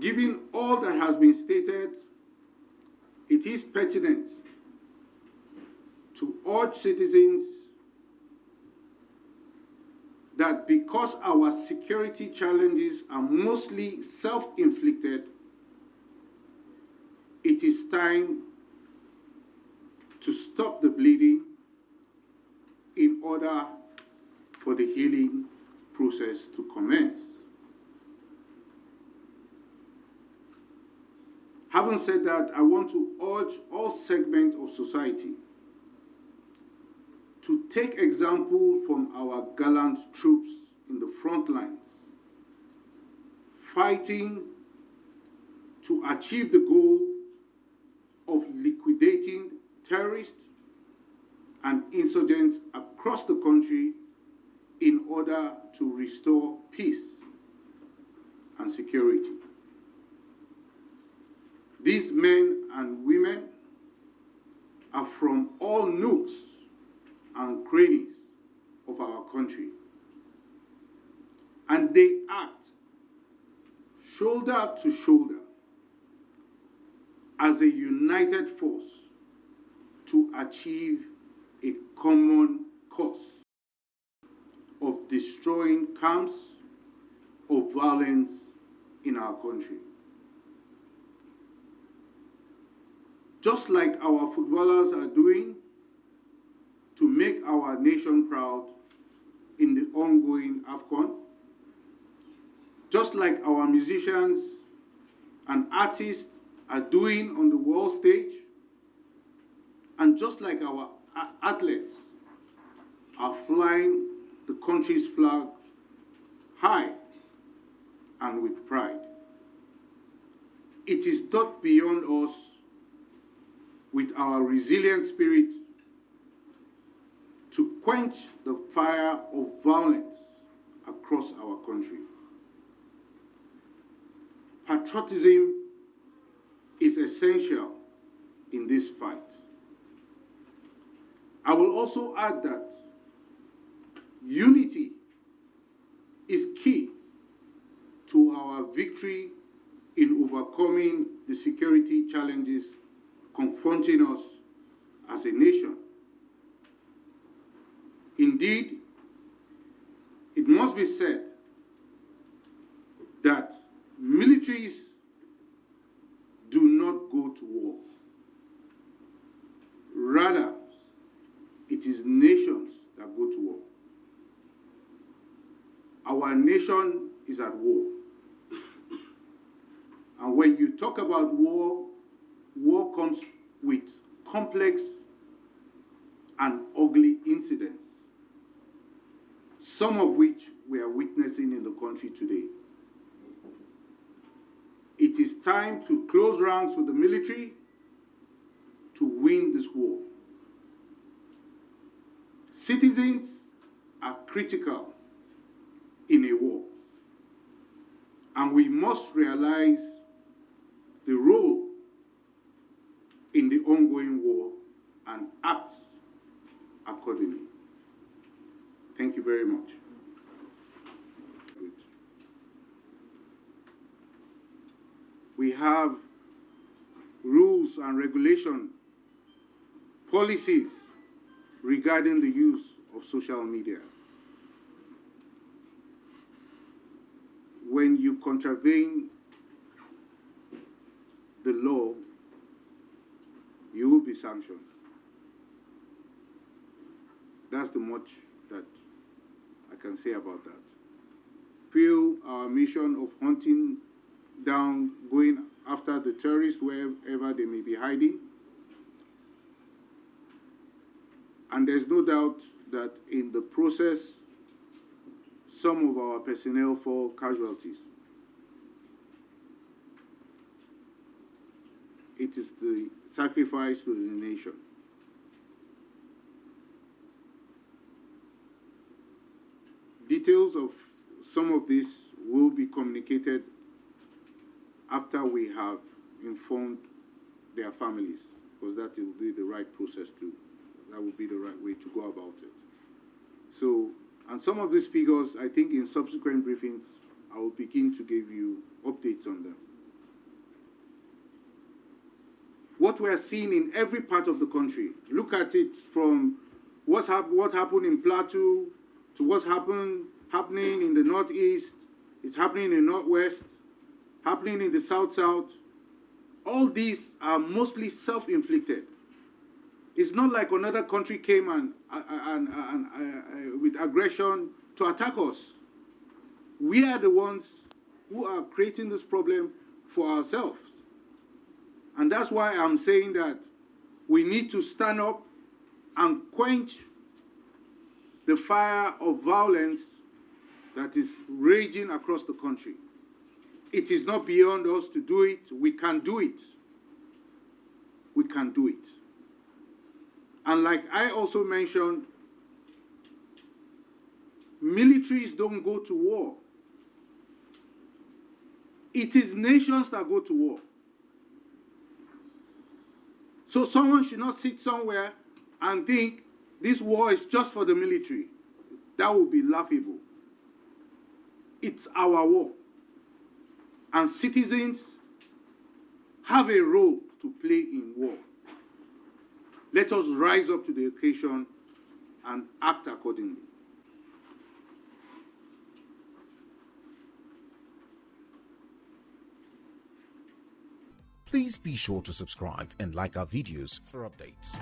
Given all that has been stated, it is pertinent to urge citizens that because our security challenges are mostly self-inflicted, it is time to stop the bleeding in order for the healing process to commence. Having said that, I want to urge all segments of society to take example from our gallant troops in the front lines, fighting to achieve the goal of liquidating terrorists and insurgents across the country in order to restore peace and security. These men and women are from all nooks and crannies of our country, and they act shoulder to shoulder as a united force to achieve a common cause of destroying camps of violence in our country. Just like our footballers are doing to make our nation proud in the ongoing AFCON, just like our musicians and artists are doing on the world stage, and just like our athletes are flying the country's flag high and with pride. It is not beyond us, with our resilient spirit, to quench the fire of violence across our country. Patriotism is essential in this fight. I will also add that unity is key to our victory in overcoming the security challenges confronting us as a nation. Indeed, it must be said that militaries do not go to war. Rather, it is nations that go to war. Our nation is at war. And when you talk about war, war comes with complex and ugly incidents, some of which we are witnessing in the country today. It is time to close ranks with the military to win this war. Citizens are critical in a war, and we must realize the role in the ongoing war and act accordingly. Thank you very much. We have rules and regulation, policies regarding the use of social media. When you contravene the law, you will be sanctioned. That's the much that I can say about that. Feel our mission of hunting down, going after the terrorists wherever they may be hiding. And there's no doubt that in the process, some of our personnel fall casualties. It is the sacrifice to the nation. Details of some of this will be communicated after we have informed their families, because that will be the right process to, that will be the right way to go about it. So, and some of these figures, I think in subsequent briefings, I will begin to give you updates on them. what we're seeing in every part of the country. Look at it from what happened in Plateau to what's happening in the Northeast. It's happening in the Northwest, happening in the South. All these are mostly self-inflicted. It's not like another country came and with aggression to attack us. We are the ones who are creating this problem for ourselves. And that's why I'm saying that we need to stand up and quench the fire of violence that is raging across the country. It is not beyond us to do it. We can do it. We can do it. And like I also mentioned, militaries don't go to war. It is nations that go to war. So someone should not sit somewhere and think this war is just for the military. That would be laughable. It's our war. And citizens have a role to play in war. Let us rise up to the occasion and act accordingly. Please be sure to subscribe and like our videos for updates.